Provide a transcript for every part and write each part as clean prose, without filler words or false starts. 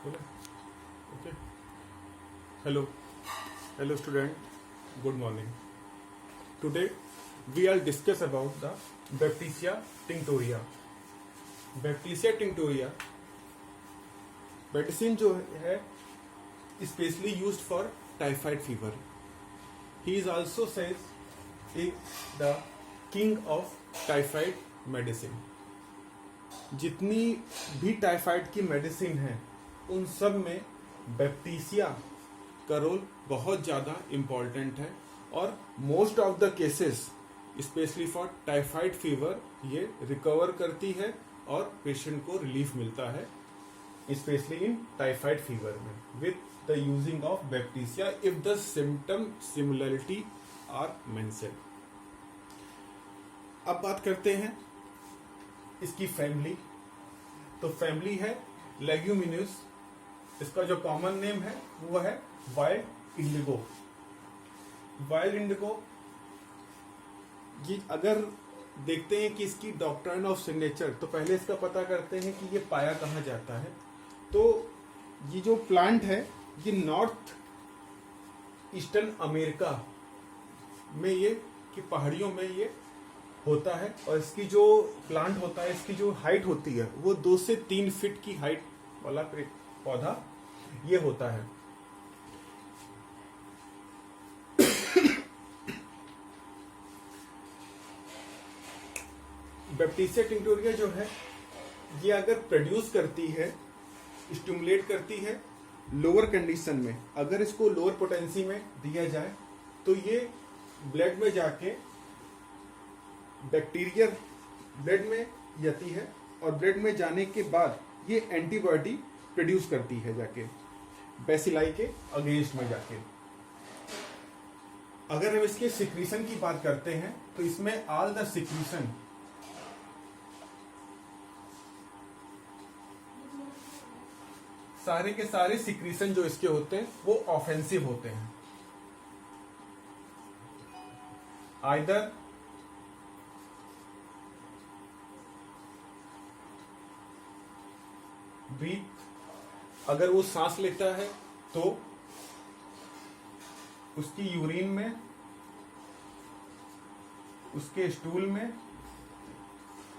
Okay. Hello student. Good morning. Today we will discuss about the Baptisia tinctoria. Baptisia tinctoria medicine जो है specially used for typhoid fever. He is also says the king of typhoid medicine. जितनी भी typhoid की medicine है उन सब में Baptisia का रोल बहुत ज़्यादा इम्पॉर्टेंट है और most of the cases specially for typhoid fever ये रिकवर करती है और पेशेंट को रिलीफ मिलता है स्पेशली इन टाइफाइड फीवर में with the using of baptisia if the symptom similarity are mention. अब बात करते हैं इसकी फैमिली. तो फैमिली है लेग्यूमिन्यूस. इसका जो कॉमन नेम है वो है वाइल्ड इंडिगो. वाइल्ड इंडिगो ये अगर देखते हैं कि इसकी डॉक्ट्राइन ऑफ सिग्नेचर, तो पहले इसका पता करते हैं कि ये पाया कहाँ जाता है. तो ये जो प्लांट है ये नॉर्थ ईस्टर्न अमेरिका में ये कि पहाड़ियों में ये होता है और इसकी जो प्लांट होता है इसकी जो हाइट होती है वो 2 से 3 फीट की हाइट वाला पौधा ये होता है. बैप्टीसिया टिंक्टोरिया जो है ये अगर प्रोड्यूस करती है, स्टिमुलेट करती है लोअर कंडीशन में. अगर इसको लोअर पोटेंसी में दिया जाए तो ये ब्लड में जाके बैक्टीरिया ब्लड में जाती है और ब्लड में जाने के बाद ये एंटीबॉडी प्रोड्यूस करती है जाके बैसिलाई के अगेंस्ट में जाके. अगर हम इसके सिक्रीशन की बात करते हैं तो इसमें ऑल द सिक्रीशन सारे के सारे सिक्रीशन जो इसके होते हैं वो ऑफेंसिव होते हैं. आइदर ब्रीथ, अगर वो सांस लेता है तो उसकी यूरिन में, उसके स्टूल में,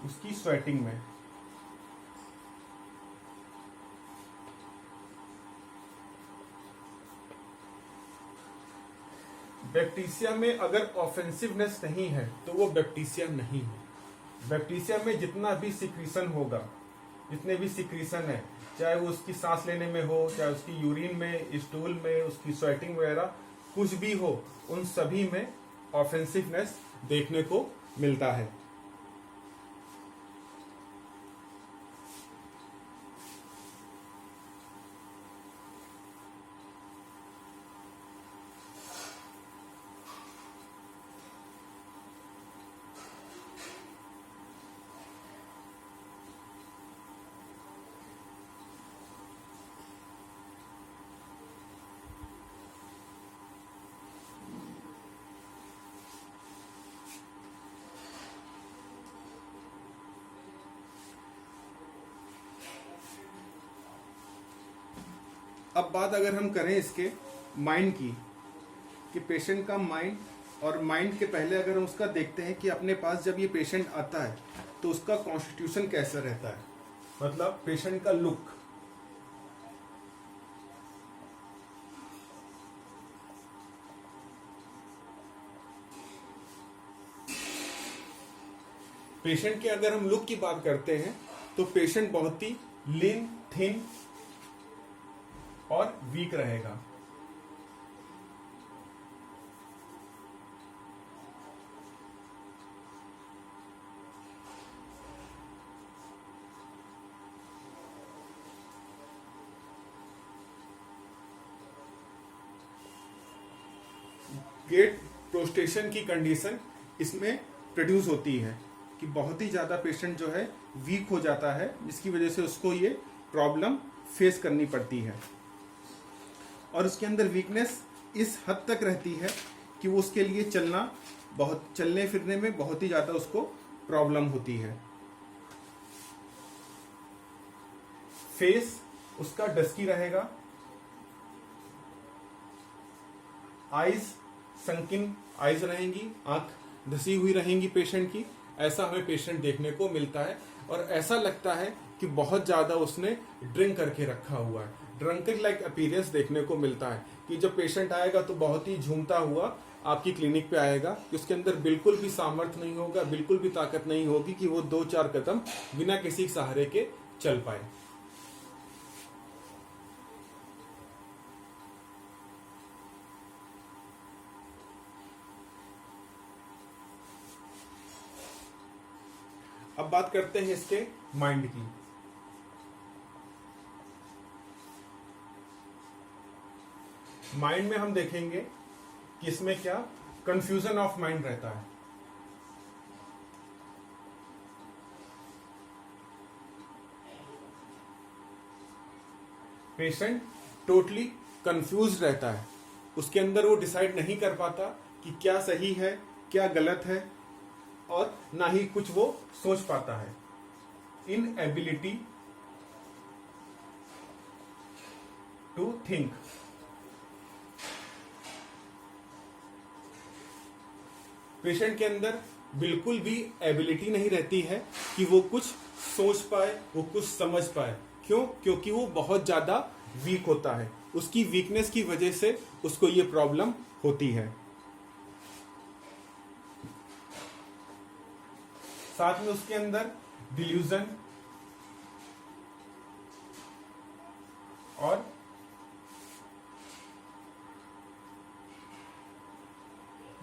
उसकी स्वेटिंग में. बैप्टीसिया में अगर ऑफेंसिवनेस नहीं है तो वो बैप्टीसिया नहीं है. बैप्टीसिया में जितना भी सिक्रीशन होगा, जितने भी सिक्रीशन है, चाहे वो उसकी सांस लेने में हो, चाहे उसकी यूरिन में, स्टूल में, उसकी स्वेटिंग वगैरह कुछ भी हो, उन सभी में ऑफेंसिवनेस देखने को मिलता है. अब बात अगर हम करें इसके माइंड की, कि पेशेंट का माइंड, और माइंड के पहले अगर हम उसका देखते हैं कि अपने पास जब ये पेशेंट आता है तो उसका कॉन्स्टिट्यूशन कैसा रहता है, मतलब पेशेंट का लुक. पेशेंट के अगर हम लुक की बात करते हैं तो पेशेंट बहुत ही लीन, थिन और वीक रहेगा. गेट प्रोस्टेशन की कंडीशन इसमें प्रोड्यूस होती है कि बहुत ही ज्यादा पेशेंट जो है वीक हो जाता है, जिसकी वजह से उसको ये प्रॉब्लम फेस करनी पड़ती है. और उसके अंदर वीकनेस इस हद तक रहती है कि वो उसके लिए चलने फिरने में बहुत ही ज़्यादा उसको प्रॉब्लम होती है। फेस उसका डस्की रहेगा, आईज संकिन आईज रहेंगी, आंख धसी हुई रहेंगी पेशेंट की। ऐसा हमें पेशेंट देखने को मिलता है और ऐसा लगता है कि बहुत ज्यादा उसने ड्रिंक करके रखा हुआ है। ड्रंकन लाइक अपीयरेंस देखने को मिलता है कि जब पेशेंट आएगा तो बहुत ही झूमता हुआ आपकी क्लिनिक पे आएगा कि उसके अंदर बिल्कुल भी सामर्थ्य नहीं होगा, बिल्कुल भी ताकत नहीं होगी कि वो 2-4 कदम बिना किसी सहारे के चल पाए। अब बात करते हैं इसके माइंड की। माइंड में हम देखेंगे कि इसमें क्या कंफ्यूजन ऑफ माइंड रहता है। पेशेंट टोटली कंफ्यूज रहता है, उसके अंदर वो डिसाइड नहीं कर पाता कि क्या सही है क्या गलत है, और ना ही कुछ वो सोच पाता है। Inability to think. पेशेंट के अंदर बिल्कुल भी एबिलिटी नहीं रहती है कि वो कुछ सोच पाए, वो कुछ समझ पाए। क्यों? क्योंकि वो बहुत ज्यादा वीक होता है। उसकी वीकनेस की वजह से उसको ये प्रॉब्लम होती है। साथ में उसके अंदर डिल्यूजन और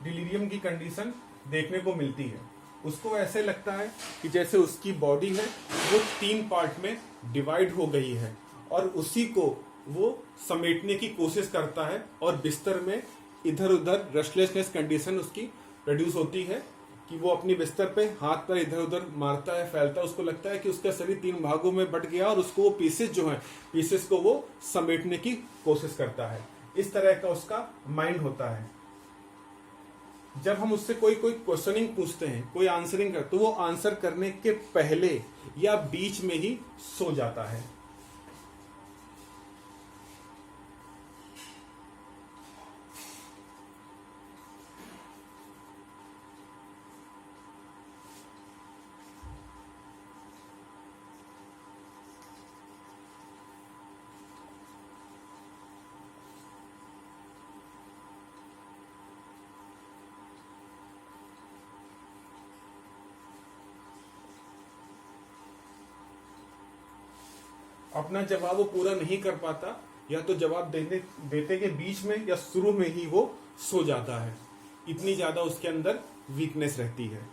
डिलीरियम की कंडीशन देखने को मिलती है। उसको ऐसे लगता है कि जैसे उसकी बॉडी है वो 3 पार्ट में डिवाइड हो गई है और उसी को वो समेटने की कोशिश करता है और बिस्तर में इधर उधर रेस्टलेसनेस कंडीशन उसकी प्रोड्यूस होती है कि वो अपनी बिस्तर पे हाथ पर इधर उधर मारता है, फैलता है। उसको लगता है कि उसका शरीर 3 भागों में बट गया और उसको वो पीसेस जो हैं, पीसेस को वो समेटने की कोशिश करता है। इस तरह का उसका माइंड होता है। जब हम उससे कोई क्वेश्चनिंग पूछते हैं, कोई आंसरिंग कर, तो वो आंसर करने के पहले या बीच में ही सो जाता है। अपना जवाब वो पूरा नहीं कर पाता, या तो जवाब देते के बीच में या शुरू में ही वो सो जाता है। इतनी ज्यादा उसके अंदर वीकनेस रहती है।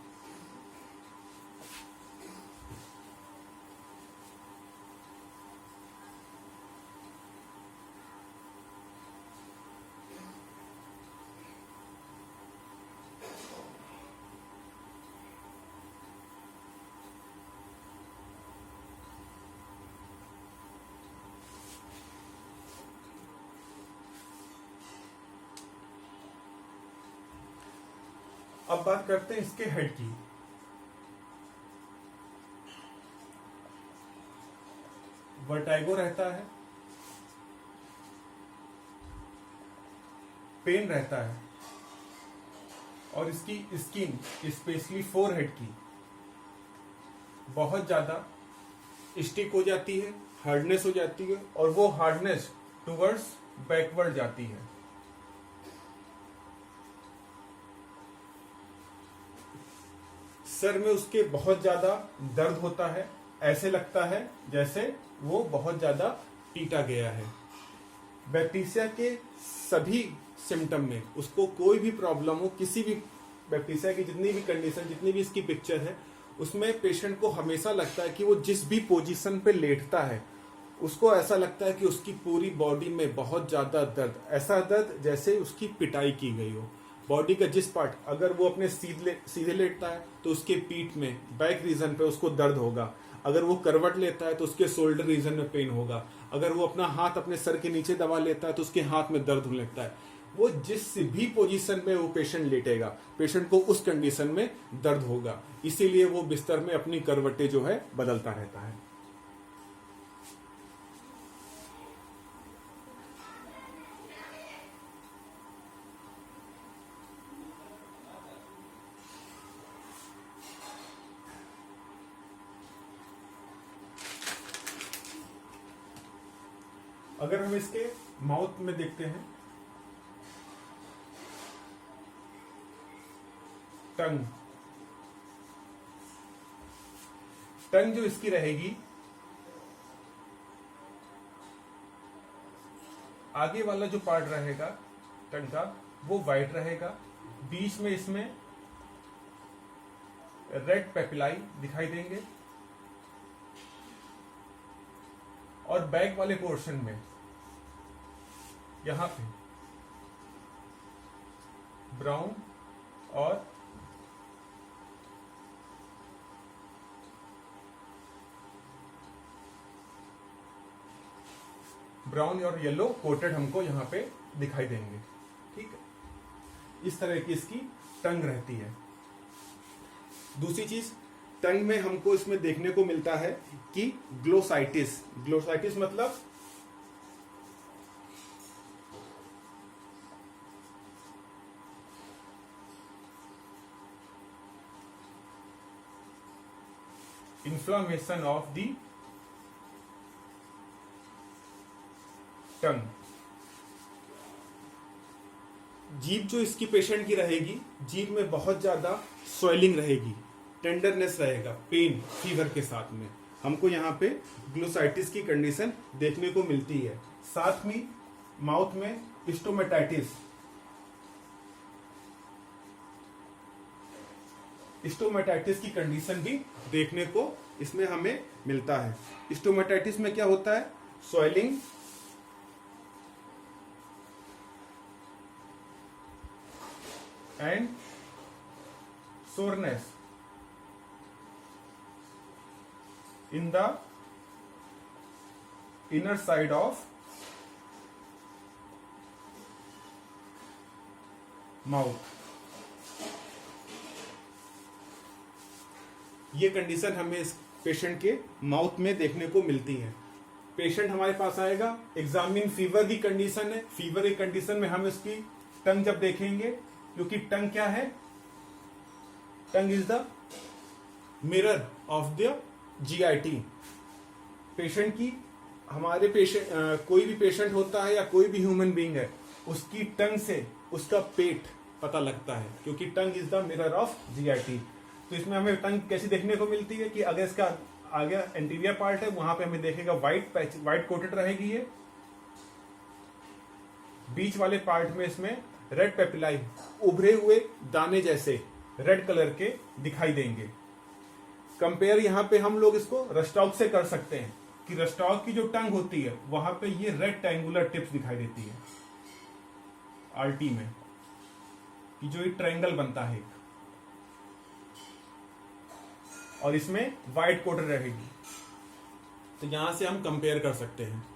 अब बात करते हैं इसके हेड की। वर्टाइगो रहता है, पेन रहता है और इसकी स्किन स्पेशली फोरहेड की बहुत ज्यादा स्टिक हो जाती है, हार्डनेस हो जाती है और वो हार्डनेस टुवर्ड्स बैकवर्ड जाती है। सर में उसके बहुत ज्यादा दर्द होता है, ऐसे लगता है जैसे वो बहुत ज्यादा पीटा गया है। बैक्टीरिया के सभी सिम्टम में उसको कोई भी प्रॉब्लम हो, किसी भी बैक्टीरिया की जितनी भी कंडीशन, जितनी भी इसकी पिक्चर है, उसमें पेशेंट को हमेशा लगता है कि वो जिस भी पोजीशन पे लेटता है उसको ऐसा लगता है कि उसकी पूरी बॉडी में बहुत ज्यादा दर्द, ऐसा दर्द जैसे उसकी पिटाई की गई हो। बॉडी का जिस पार्ट, अगर वो अपने सीधे लेटता है तो उसके पीठ में बैक रीजन पे उसको दर्द होगा। अगर वो करवट लेता है तो उसके शोल्डर रीजन में पेन होगा। अगर वो अपना हाथ अपने सर के नीचे दबा लेता है तो उसके हाथ में दर्द होने लगता है। वो जिस भी पोजीशन में वो पेशेंट लेटेगा, पेशेंट को उस कंडीशन में दर्द होगा। इसीलिए वो बिस्तर में अपनी करवटें जो है बदलता रहता है। अगर हम इसके माउथ में देखते हैं, टंग टंग जो इसकी रहेगी, आगे वाला जो पार्ट रहेगा टंग का वो वाइट रहेगा, बीच में इसमें रेड पेपिलाई दिखाई देंगे और बैक वाले पोर्शन में यहां पे ब्राउन और ब्राउन और येलो कोटेड हमको यहां पे दिखाई देंगे। ठीक है, इस तरह की इसकी टंग रहती है। दूसरी चीज, टंग में हमको इसमें देखने को मिलता है कि ग्लोसाइटिस। ग्लोसाइटिस मतलब इन्फ्लामेशन ऑफ द टंग। जीभ जो इसकी पेशेंट की रहेगी, जीभ में बहुत ज्यादा स्वेलिंग रहेगी, टेंडरनेस रहेगा, पेन, फीवर के साथ में हमको यहाँ पे ग्लोसाइटिस की कंडीशन देखने को मिलती है। साथ में माउथ में स्टोमेटाइटिस, स्टोमेटाइटिस की कंडीशन भी देखने को इसमें हमें मिलता है। स्टोमेटाइटिस में क्या होता है? Swelling, and soreness in the inner side of mouth। ये कंडीशन हमें इस पेशेंट के माउथ में देखने को मिलती है। पेशेंट हमारे पास आएगा, एग्जामिन फीवर की कंडीशन है। फीवर की कंडीशन में हम इसकी टंग जब देखेंगे, क्योंकि टंग क्या है? Tongue is the mirror of the GIT. Patient की, हमारे पेशेंट कोई भी पेशेंट होता है या कोई भी ह्यूमन बीइंग है, उसकी टंग से उसका पेट पता लगता है, क्योंकि tongue is the mirror of GIT. तो इसमें हमें टंग कैसी देखने को मिलती है कि अगर इसका आगे एंटीरियर पार्ट है, वहां पे हमें देखेगा व्हाइट कोटेड रहेगी ये। बीच वाले पार्ट में इसमें रेड पेपिलाई, उभरे हुए दाने जैसे रेड कलर के दिखाई देंगे। कंपेयर यहां पे हम लोग इसको रस्टॉक से कर सकते हैं कि रस्टॉक की जो टंग होती है वहां पे ये रेक्टेंगुलर टिप्स दिखाई देती है आरटी में, कि जो एक ट्रायंगल बनता है और इसमें व्हाइट कोटेड रहेगी। तो यहां से हम कंपेयर कर सकते हैं।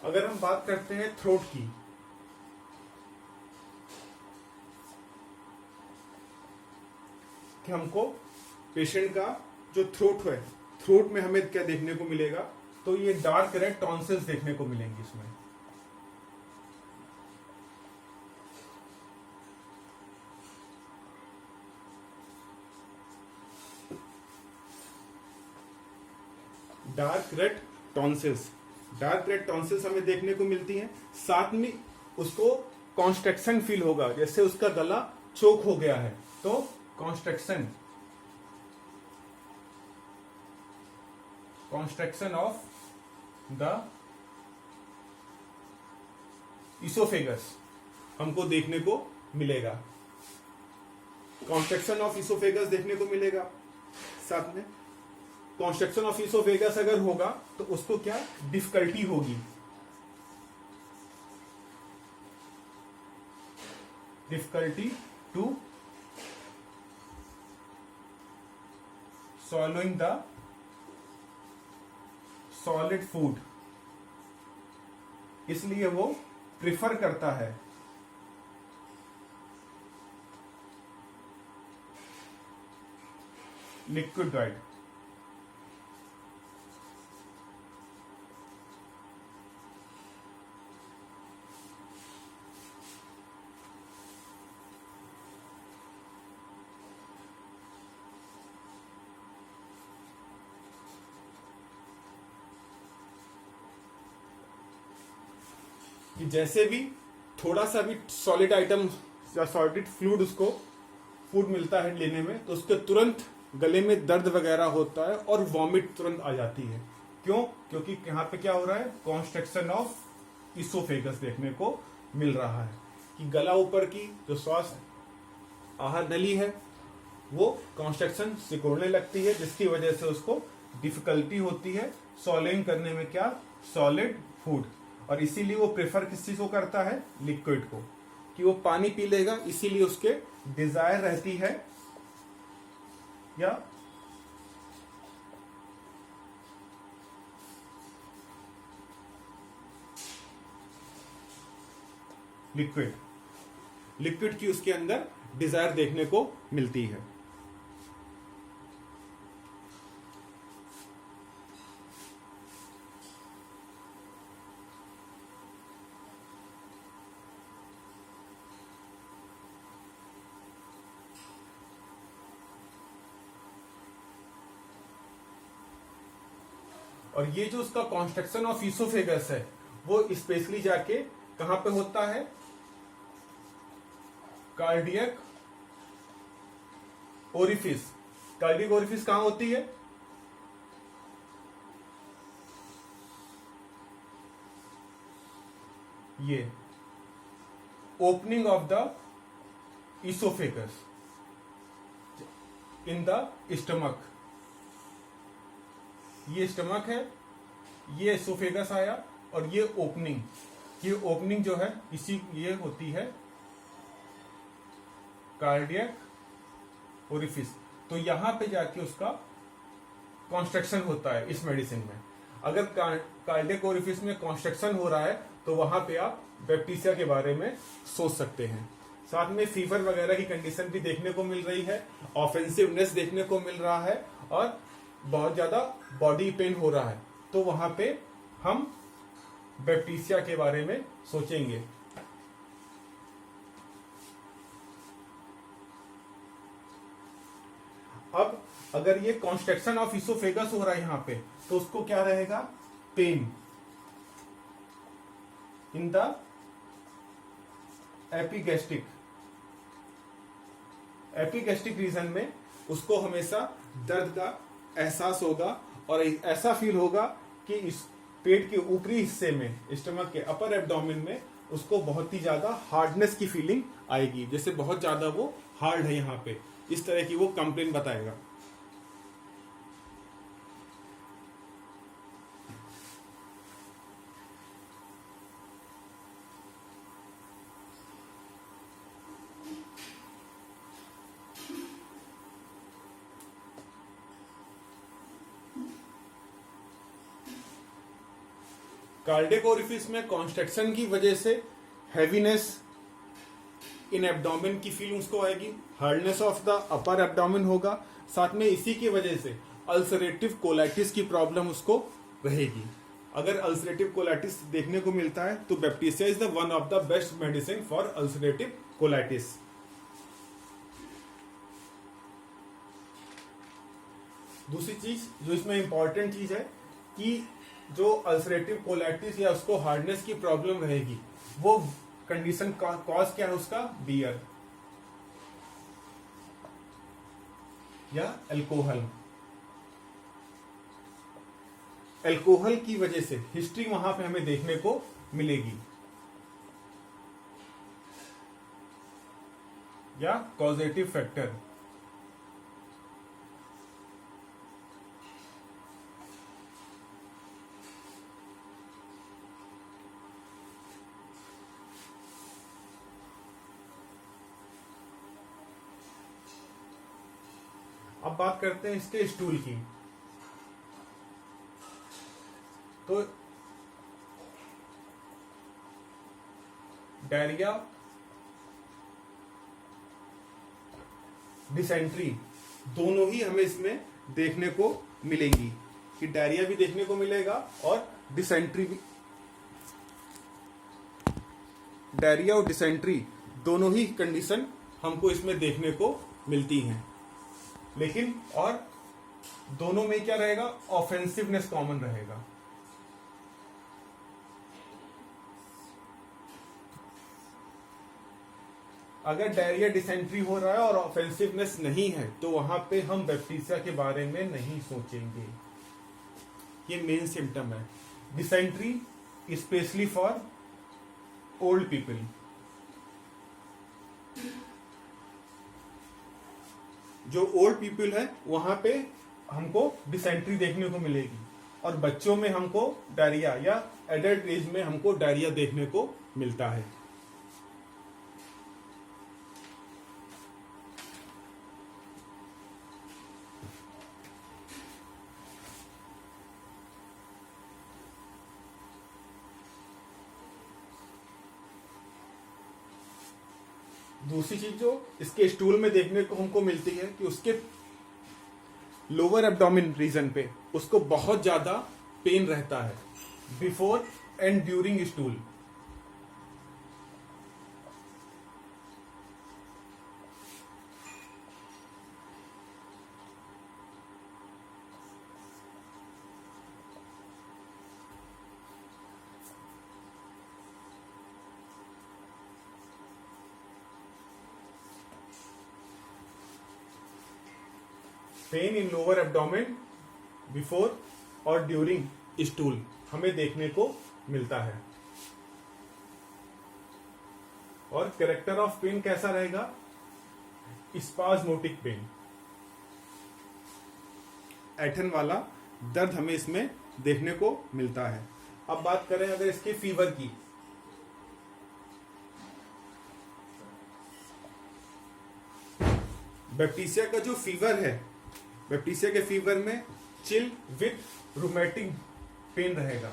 अगर हम बात करते हैं थ्रोट की, कि हमको पेशेंट का जो थ्रोट है, थ्रोट में हमें क्या देखने को मिलेगा? तो ये डार्क रेड टॉन्सिल्स देखने को मिलेंगे इसमें। Dark red tonsils, dark red tonsils हमें देखने को मिलती हैं। साथ में उसको कॉन्स्ट्रक्शन फील होगा, जैसे उसका गला चोक हो गया है, तो कॉन्स्ट्रक्शन ऑफ द इसोफेगस हमको देखने को मिलेगा। कॉन्स्ट्रक्शन ऑफ इसोफेगस देखने को मिलेगा। साथ में कॉन्स्ट्रक्शन ऑफ इसोफेगस अगर होगा तो उसको क्या डिफिकल्टी होगी, difficulty to swallowing the solid food, इसलिए वो प्रिफर करता है लिक्विड डाइट। कि जैसे भी थोड़ा सा भी सॉलिड आइटम या सॉलिड फ्लूइड उसको फूड मिलता है लेने में, तो उसके तुरंत गले में दर्द वगैरह होता है और वॉमिट तुरंत आ जाती है। क्यों? क्योंकि यहाँ पे क्या हो रहा है, कॉन्स्ट्रक्शन ऑफ इसोफेगस देखने को मिल रहा है कि गला ऊपर की जो श्वास आहार नली है वो कॉन्स्ट्रक्शन सिकुड़ने लगती है, जिसकी वजह से उसको डिफिकल्टी होती है सॉलोइंग करने में क्या, सॉलिड फूड। और इसीलिए वो प्रेफर किस चीज को करता है, लिक्विड को, कि वो पानी पी लेगा, इसीलिए उसके डिजायर रहती है या लिक्विड की उसके अंदर डिजायर देखने को मिलती है। और ये जो उसका कॉन्स्ट्रक्शन ऑफ इसोफेगस है वो स्पेशली जाके कहां पे होता है, कार्डियक ओरिफिस। कार्डियक ओरिफिस कहां होती है, ये opening of the oesophagus in the stomach. ये स्टमक है, ये इसोफेगस आया और ये ओपनिंग जो है इसी ये होती है कार्डियक ओरिफिस। तो यहां पे जाके उसका कॉन्स्ट्रक्शन होता है इस मेडिसिन में। अगर कार्डियक ओरिफिस में कॉन्स्ट्रक्शन हो रहा है तो वहां पे आप बैप्टीसिया के बारे में सोच सकते हैं। साथ में फीवर वगैरह की कंडीशन भी देखने को मिल रही है, ऑफेंसिवनेस देखने को मिल रहा है और बहुत ज्यादा बॉडी पेन हो रहा है, तो वहां पे हम बैप्टीसिया के बारे में सोचेंगे। अब अगर ये कॉन्स्ट्रक्शन ऑफ इसोफेगस हो रहा है यहां पे, तो उसको क्या रहेगा, pain in the epigastric region में उसको हमेशा दर्द का एहसास होगा और ऐसा फील होगा कि इस पेट के ऊपरी हिस्से में, स्टमक के अपर एब्डोमेन में उसको बहुत ही ज्यादा हार्डनेस की फीलिंग आएगी, जैसे बहुत ज्यादा वो हार्ड है यहाँ पे, इस तरह की वो कंप्लेन बताएगा। कार्डियक ओरिफिस में कॉन्स्ट्रक्शन की वजह से हैवीनेस इन एब्डोमेन की फीलिंग उसको आएगी, hardness of the upper abdomen होगा, साथ में इसी की वजह से अल्सरेटिव कोलाइटिस की प्रॉब्लम उसको रहेगी। अगर अल्सरेटिव कोलाइटिस देखने को मिलता है तो Baptisia is the one of the best medicine for ulcerative colitis. दूसरी चीज जो इसमें इंपॉर्टेंट चीज है कि जो अल्सरेटिव कोलाइटिस या उसको हार्डनेस की प्रॉब्लम रहेगी, वो कंडीशन का कॉज क्या है उसका, बियर या अल्कोहल की वजह से हिस्ट्री वहां पे हमें देखने को मिलेगी, या कॉजेटिव फैक्टर। अब बात करते हैं इसके स्टूल की। तो डायरिया, डिसेंट्री दोनों ही हमें इसमें देखने को मिलेंगी, कि डायरिया भी देखने को मिलेगा और डिसेंट्री भी, डायरिया और डिसेंट्री दोनों ही कंडीशन हमको इसमें देखने को मिलती हैं। लेकिन और दोनों में क्या रहेगा, ऑफेंसिवनेस कॉमन रहेगा। अगर डायरिया डिसेंट्री हो रहा है और ऑफेंसिवनेस नहीं है तो वहां पे हम बैक्टीरिया के बारे में नहीं सोचेंगे। ये मेन सिम्टम है dysentery specially for old people. जो ओल्ड पीपल है वहां पे हमको डिसेंट्री देखने को मिलेगी, और बच्चों में हमको डायरिया, या एडल्ट एज में हमको डायरिया देखने को मिलता है। दूसरी चीज जो इसके स्टूल में देखने को हमको मिलती है कि उसके लोअर एब्डोमेन रीजन पे उसको बहुत ज्यादा पेन रहता है before and during stool. Pain in lower abdomen before और ड्यूरिंग स्टूल हमें देखने को मिलता है। और कैरेक्टर ऑफ पेन कैसा रहेगा, स्पाज्मोटिक पेन, ऐंठन वाला दर्द हमें इसमें देखने को मिलता है। अब बात करें अगर इसके फीवर की, बैक्टीरिया का जो फीवर है, बैक्टीरिया के फीवर में चिल विथ रूमेटिक पेन रहेगा।